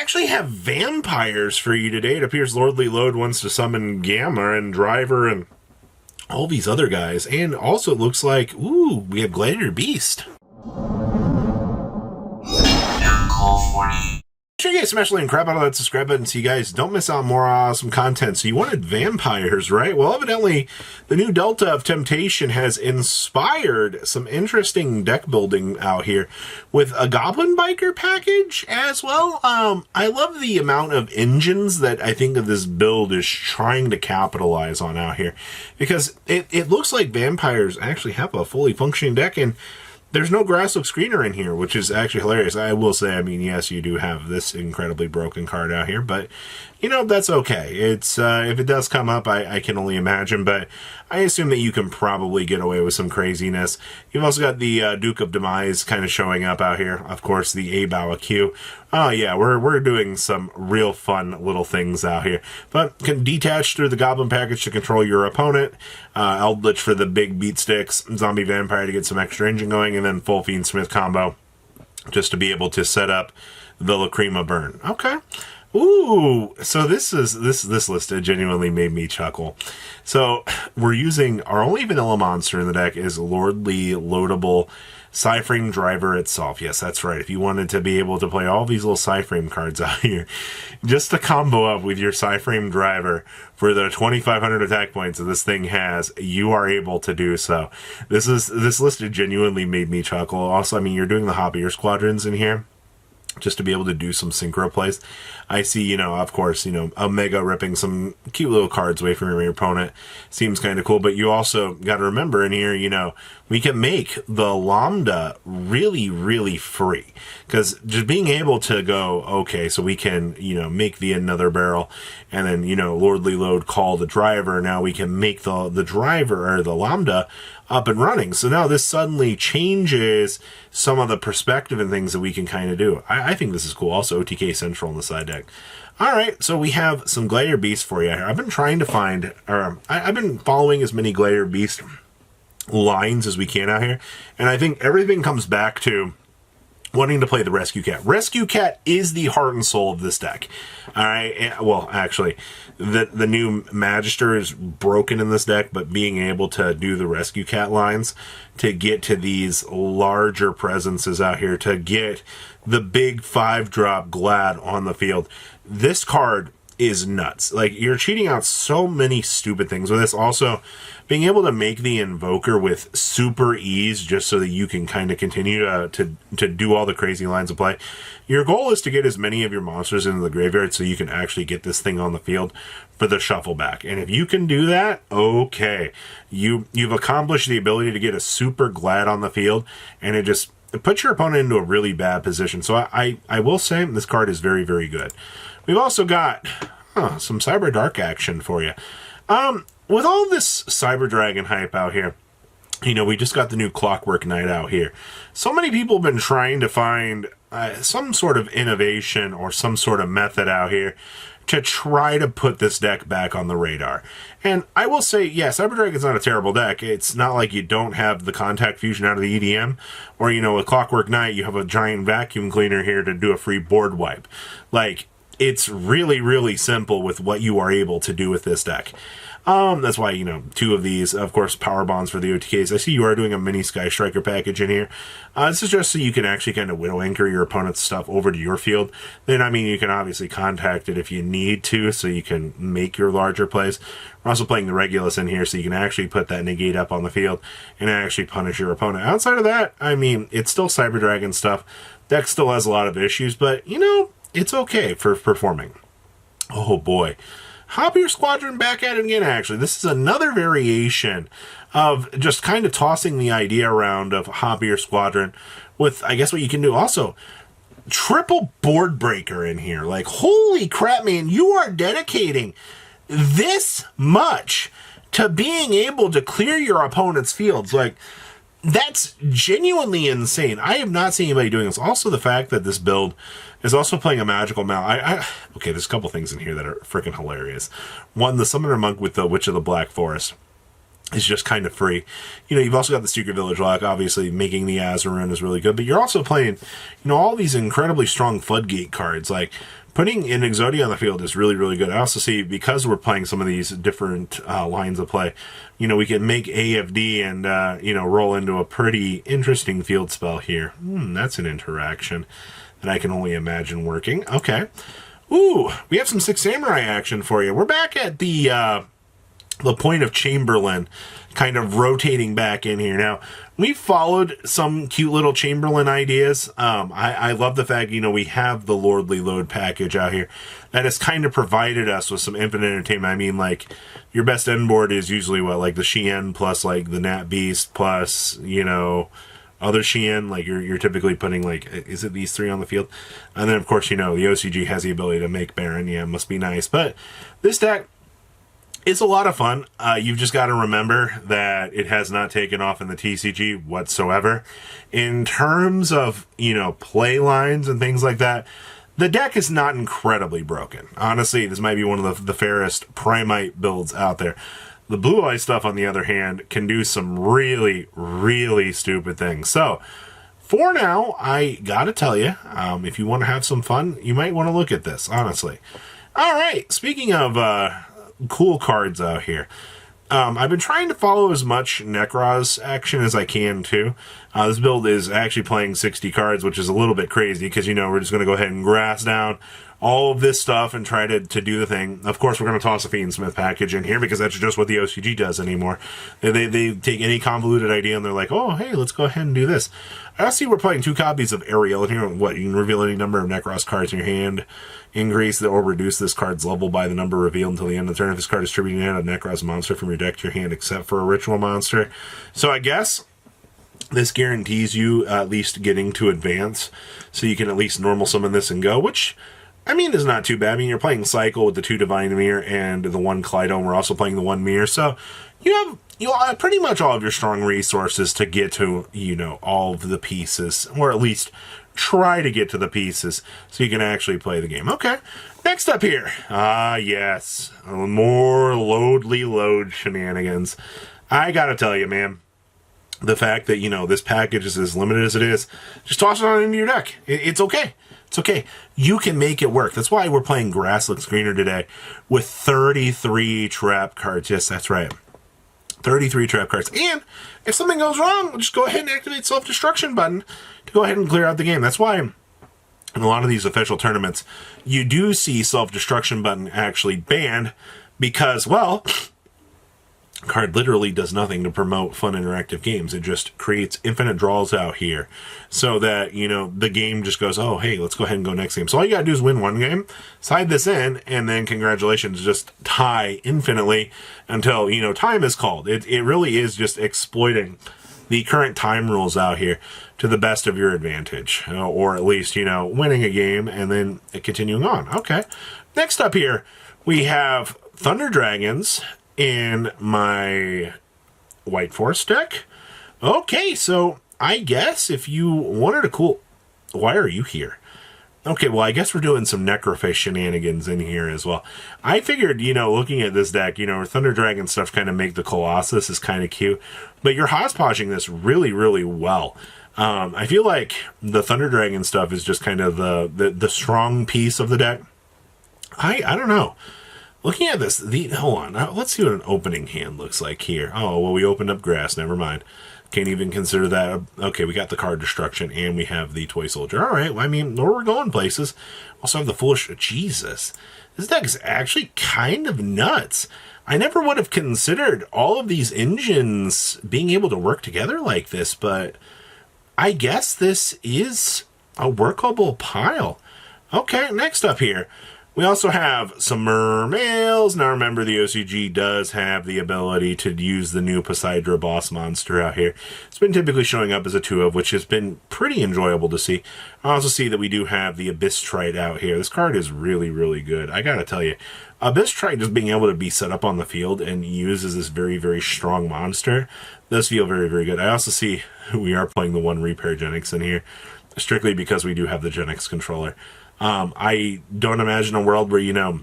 actually have vampires for you today. It appears Lordly Load wants to summon Gamma and Driver and all these other guys. And also it looks like, ooh, we have Gladiator Beast. Make sure you guys smash the like crap out of that subscribe button so you guys don't miss out on more awesome content. So you wanted vampires, right? Well, evidently, the new Delta of Temptation has inspired some interesting deck building out here with a Goblin Biker package as well. I love the amount of engines that I think of this build is trying to capitalize on out here, because it looks like vampires actually have a fully functioning deck, and there's no Grasslook Screener in here, which is actually hilarious. I will say, I mean, yes, you do have this incredibly broken card out here, but, you know, that's okay. It's, if it does come up, I can only imagine, but I assume that you can probably get away with some craziness. You've also got the Duke of Demise kind of showing up out here. Of course, the Abawa Q. Oh, yeah, we're doing some real fun little things out here. But can detach through the Goblin package to control your opponent. Eldritch for the big beat sticks. Zombie Vampire to get some extra engine going. And then full Fiendsmith combo just to be able to set up the Lacrima burn. Okay. Ooh, so this list genuinely made me chuckle. So we're using our only vanilla monster in the deck is Lordly Loadable Psyframe Driver itself. Yes, that's right. If you wanted to be able to play all these little Psyframe cards out here, just to combo up with your Psyframe Driver for the 2,500 attack points that this thing has, you are able to do so. This list genuinely made me chuckle. Also, I mean, you're doing the Hoppier Squadrons in here, just to be able to do some synchro plays. I see, you know, of course, you know, Omega ripping some cute little cards away from your opponent. Seems kind of cool, but you also got to remember in here, you know, we can make the Lambda really, really free. Because just being able to go, okay, so we can, you know, make the Another Barrel, and then, you know, Lordly Load call the Driver. Now we can make the Driver, or the Lambda, up and running. So now this suddenly changes some of the perspective and things that we can kind of do. I think this is cool. Also, OTK Central on the side deck. All right, so we have some Gladiator Beast for you here. I've been trying to find, or I've been following as many Gladiator Beast lines as we can out here, and I think everything comes back to wanting to play the Rescue Cat. Rescue Cat is the heart and soul of this deck. All right, well, actually, the new Magister is broken in this deck, but being able to do the Rescue Cat lines to get to these larger presences out here, to get the big 5-drop Glad on the field, this card is nuts. Like, you're cheating out so many stupid things with this. Also, being able to make the Invoker with super ease just so that you can kind of continue to do all the crazy lines of play. Your goal is to get as many of your monsters into the graveyard so you can actually get this thing on the field for the shuffle back. And if you can do that, okay. You've accomplished the ability to get a super Glad on the field, and it puts your opponent into a really bad position. So I will say this card is very, very good. We've also got some Cyberdark action for you. With all this Cyber Dragon hype out here, you know, we just got the new Clockwork Knight out here. So many people have been trying to find some sort of innovation or some sort of method out here to try to put this deck back on the radar. And I will say, yeah, Cyber Dragon's not a terrible deck. It's not like you don't have the Contact Fusion out of the EDM, or, you know, with Clockwork Knight, you have a giant vacuum cleaner here to do a free board wipe. Like, it's really, really simple with what you are able to do with this deck. That's why, you know, 2 of these, of course, power bonds for the OTKs. I see you are doing a mini Sky Striker package in here. This is just so you can actually kind of widow anchor your opponent's stuff over to your field. Then, I mean, you can obviously contact it if you need to, so you can make your larger plays. We're also playing the Regulus in here, so you can actually put that negate up on the field and actually punish your opponent. Outside of that, I mean, it's still Cyber Dragon stuff. Deck still has a lot of issues, but, you know, it's okay for performing. Oh, boy. Hoppier Squadron back at it again, actually. This is another variation of just kind of tossing the idea around of Hoppier Squadron with, I guess, what you can do. Also, triple board breaker in here. Like, holy crap, man, you are dedicating this much to being able to clear your opponent's fields. Like, that's genuinely insane. I have not seen anybody doing this. Also, the fact that this build is also playing a magical Mal. Okay, there's a couple things in here that are freaking hilarious. One, the Summoner Monk with the Witch of the Black Forest is just kind of free. You know, you've also got the Secret Village Lock. Obviously, making the Azarun is really good. But you're also playing, you know, all these incredibly strong Floodgate cards, like putting an Exodia on the field is really, really good. I also see, because we're playing some of these different lines of play, you know, we can make AFD and, you know, roll into a pretty interesting field spell here. That's an interaction that I can only imagine working. Okay. Ooh, we have some 6 Samurai action for you. We're back at the point of Chamberlain, kind of rotating back in here. Now, we followed some cute little Chamberlain ideas. I love the fact, you know, we have the Lordly Load package out here that has kind of provided us with some infinite entertainment. I mean, like, your best end board is usually what, like the Shien plus like the Nat Beast plus, you know, other Shien. Like you're typically putting, like, is it these 3 on the field? And then of course, you know, the OCG has the ability to make Baron. Yeah, it must be nice. But this deck, it's a lot of fun. You've just got to remember that it has not taken off in the TCG whatsoever. In terms of, you know, play lines and things like that, the deck is not incredibly broken. Honestly, this might be one of the fairest Primite builds out there. The Blue Eye stuff, on the other hand, can do some really, really stupid things. So, for now, I gotta tell you, if you want to have some fun, you might want to look at this, honestly. All right, speaking of cool cards out here. I've been trying to follow as much Nekros action as I can, too. This build is actually playing 60 cards, which is a little bit crazy, because, you know, we're just going to go ahead and grass down all of this stuff and try to do the thing. Of course, we're going to toss a Fiendsmith package in here, because that's just what the OCG does anymore. They take any convoluted idea and they're like, oh, hey, let's go ahead and do this. I see we're playing 2 copies of Ariel in here. What, you can reveal any number of Nekros cards in your hand, increase or reduce this card's level by the number revealed until the end of the turn. If this card is distributing a Nekros monster from your deck to your hand, except for a ritual monster. So I guess this guarantees you at least getting to advance, so you can at least normal summon this and go, which, I mean, is not too bad. I mean, you're playing Cycle with the 2 Divine Mirror and the 1 Kleido, and we're also playing the 1 Mirror, so you have pretty much all of your strong resources to get to, you know, all of the pieces, or at least try to get to the pieces, so you can actually play the game. Okay, next up here. Yes, more Lordly Load shenanigans. I gotta tell you, man, the fact that, you know, this package is as limited as it is, just toss it on into your deck. It's okay. It's okay. You can make it work. That's why we're playing Grass Looks Greener today with 33 trap cards. Yes, that's right. 33 trap cards. And if something goes wrong, just go ahead and activate self-destruction button to go ahead and clear out the game. That's why in a lot of these official tournaments, you do see self-destruction button actually banned, because, well, card literally does nothing to promote fun interactive games. It just creates infinite draws out here, so that, you know, the game just goes, oh, hey, let's go ahead and go next game. So all you gotta do is win one game, side this in, and then congratulations, just tie infinitely until, you know, time is called. It really is just exploiting the current time rules out here to the best of your advantage, or at least, you know, winning a game and then continuing on. Okay, next up here we have Thunder Dragons in my White Force deck. Okay, so I guess if you wanted a cool... Why are you here? Okay, well, I guess we're doing some Necrofish shenanigans in here as well. I figured, you know, looking at this deck, you know, Thunder Dragon stuff kind of make the Colossus is kind of cute, but you're hodgepodging this really, really well. I feel like the Thunder Dragon stuff is just kind of the strong piece of the deck. I don't know. Looking at this, hold on, let's see what an opening hand looks like here. Oh, well, we opened up Grass, never mind. Can't even consider that. Okay, we got the card Destruction, and we have the Toy Soldier. All right, well, I mean, we're going places. Also have the Foolish... Jesus. This deck is actually kind of nuts. I never would have considered all of these engines being able to work together like this, but I guess this is a workable pile. Okay, next up here, we also have some Mermails. Now remember, the OCG does have the ability to use the new Poseidra boss monster out here. It's been typically showing up as a 2-of, which has been pretty enjoyable to see. I also see that we do have the Abyss Trite out here. This card is really, really good. I gotta tell you, Abyss Trite just being able to be set up on the field and used as this very, very strong monster does feel very, very good. I also see we are playing the 1 Repair Genix in here, strictly because we do have the Genix controller. I don't imagine a world where, you know,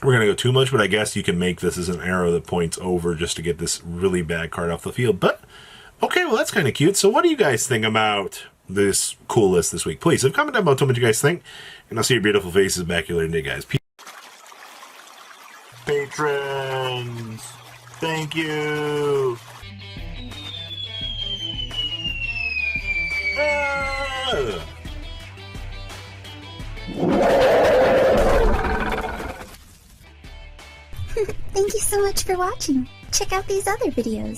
we're going to go too much, but I guess you can make this as an arrow that points over just to get this really bad card off the field. But, okay, well, that's kind of cute. So what do you guys think about this cool list this week. Please, comment down below, tell me what you guys think, and I'll see your beautiful faces back here later today, guys. Patrons, thank you. Thank you so much for watching. Check out these other videos.